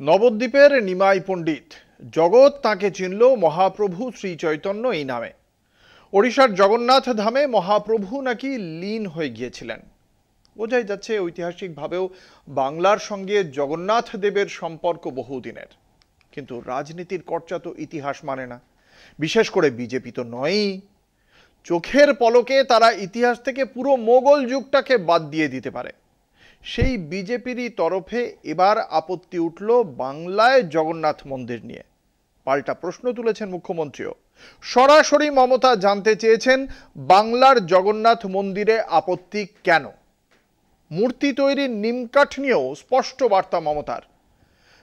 নবদ্বীপের নিমাই পণ্ডিত জগৎ তাকে চিনল মহাপ্রভু শ্রী চৈতন্য এই নামে। ওড়িশার জগন্নাথ ধামে মহাপ্রভু নাকি লীন হয়ে গিয়েছিলেন। বোঝাই যাচ্ছে ঐতিহাসিকভাবেও বাংলার সঙ্গে জগন্নাথ দেবের সম্পর্ক বহুদিনের, কিন্তু রাজনীতির কর্চা তো ইতিহাস মানে না, বিশেষ করে বিজেপি তো নয়ই। চোখের পলকে তারা ইতিহাস থেকে পুরো মোগল যুগটাকে বাদ দিয়ে দিতে পারে। সেই বিজেপিরই তরফে এবার আপত্তি উঠল বাংলায় জগন্নাথ মন্দির নিয়ে। পাল্টা প্রশ্ন তুলেছেন মুখ্যমন্ত্রীও। সরাসরি মমতা জানতে চেয়েছেন বাংলার জগন্নাথ মন্দিরে আপত্তি কেন। মূর্তি তৈরির নিমকাঠ নিয়েও স্পষ্ট বার্তা মমতার।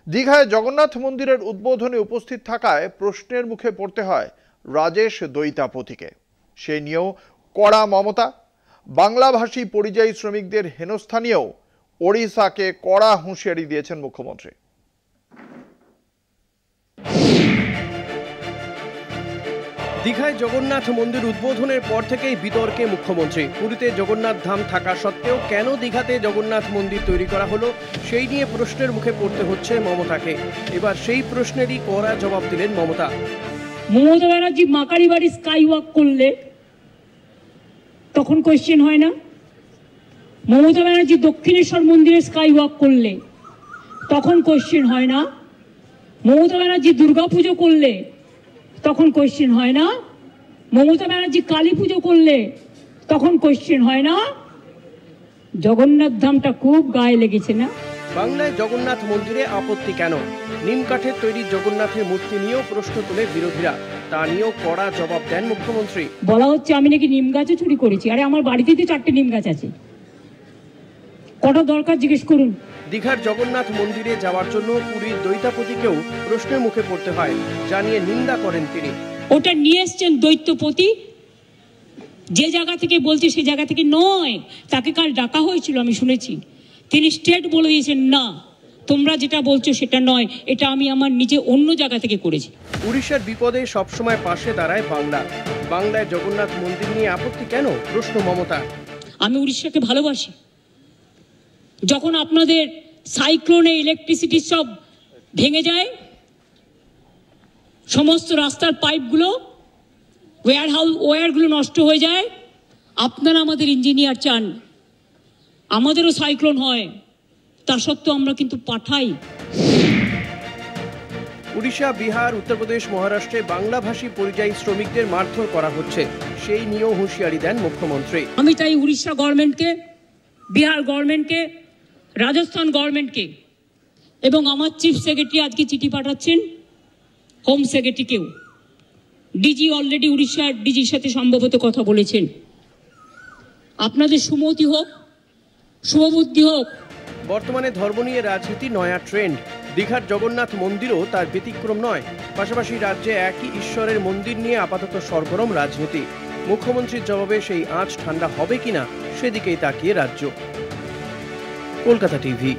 দীঘায় জগন্নাথ মন্দিরের উদ্বোধনে উপস্থিত থাকায় প্রশ্নের মুখে পড়তে হয় রাজেশ দৈতাপতিকে। সে নিয়েও কড়া মমতা। বাংলাভাষী পরিযায়ী শ্রমিকদের হেনস্থা নিয়েও ওড়িশাকে কড়া হুঁশিয়ারি দিয়েছেন মুখ্যমন্ত্রী। দীঘায় জগন্নাথ মন্দির উদ্বোধনের পর থেকেই বিতর্কে মুখ্যমন্ত্রী। পুরীতে জগন্নাথ ধাম থাকা সত্ত্বেও কেন দীঘাতে জগন্নাথ মন্দির তৈরি করা হলো, সেই নিয়ে প্রশ্নের মুখে পড়তে হচ্ছে মমতাকে। এবার সেই প্রশ্নেরই কড়া জবাব দিলেন মমতা। মমতা ব্যানার্জি মাকারি বাড়ি স্কাই ওয়াক করলে তখন কোয়েশ্চেন হয় না? মমতা ব্যানার্জি দক্ষিণেশ্বর মন্দিরে স্কাই ওয়াক করলে তখন কোয়েশ্চেন হয় না? মমতা ব্যানার্জি দুর্গাপুজো করলে তখন কোয়েশ্চেন হয় না? মমতা ব্যানার্জি কালী পুজো করলে তখন কোয়েশ্চেন হয় না? জগন্নাথ ধামটা খুব গায়ে লেগেছে না? বাংলায় জগন্নাথ মন্দিরে আপত্তি কেন? নিম কাঠের তৈরি জগন্নাথের মূর্তি নিয়েও প্রশ্ন তুলে বিরোধীরা। তা নিয়েও কড়া জবাব দেন মুখ্যমন্ত্রী। বলা হচ্ছে আমি নাকি নিম গাছও চুরি করেছি। আরে আমার বাড়িতে তো 4টে নিম গাছ আছে, কটা দরকার জিজ্ঞেস করুন। দীঘার জগন্নাথ মন্দিরে যাওয়ার জন্য পুরীর দৈতাপতিকেও প্রশ্নের মুখে পড়তে হয়, জানিয়ে নিন্দা করেন তিনি। ওটা নিয়ে এসছেন দৈত্যপতি, যে জায়গা থেকে বলছে সে জায়গা থেকে নয়। তাকে কাল ডাকা হয়েছিল, আমি শুনেছি। তিনি স্টেট বলে দিয়েছেন না, তোমরা যেটা বলছো সেটা নয়, এটা আমি আমার নিজে অন্য জায়গা থেকে করেছি। উড়িষ্যার বিপদে সবসময় পাশে দাঁড়ায় বাংলা। বাংলায় জগন্নাথ মন্দির নিয়ে আপত্তি কেন, প্রশ্ন মমতা। আমি উড়িষ্যাকে ভালোবাসি। যখন আপনাদের সাইক্লোনে ইলেকট্রিসিটি সব ভেঙে যায়, সমস্ত রাস্তার পাইপগুলো, ওয়্যারগুলো নষ্ট হয়ে যায়, আপনারা আমাদের ইঞ্জিনিয়ার চান আমাদেরও সাইক্লোন হয়, তা সত্ত্বেও আমরা কিন্তু পাঠাই। উড়িষ্যা, বিহার, উত্তরপ্রদেশ, মহারাষ্ট্রে বাংলাভাষী পরিযায়ী শ্রমিকদের মারধর করা হচ্ছে, সেই নিয়েও হুঁশিয়ারি দেন মুখ্যমন্ত্রী। আমি তাই উড়িষ্যা গভর্নমেন্টকে, বিহার গভর্নমেন্টকে, রাজস্থান গভর্নমেন্টকে এবং আমার চিফ সেক্রেটারি আজকে চিঠি পাঠাচ্ছেন হোম সেক্রেটারিকেও। ডিজি অলরেডি উড়িষ্যার ডিজির সাথে সম্ভবত কথা বলেছেন। আপনাদের সুমতি হোক, শুভবুদ্ধি হোক। বর্তমানে ধর্ম নিয়ে রাজনীতি নয়া ট্রেন্ড। দীঘার জগন্নাথ মন্দিরও তার ব্যতিক্রম নয়। পাশাপাশি রাজ্যে একই ঈশ্বরের মন্দির নিয়ে আপাতত সরগরম রাজনীতি। মুখ্যমন্ত্রীর জবাবে সেই আঁচ ঠান্ডা হবে কিনা, সেদিকেই তাকিয়ে রাজ্য। কলকাতা টিভি।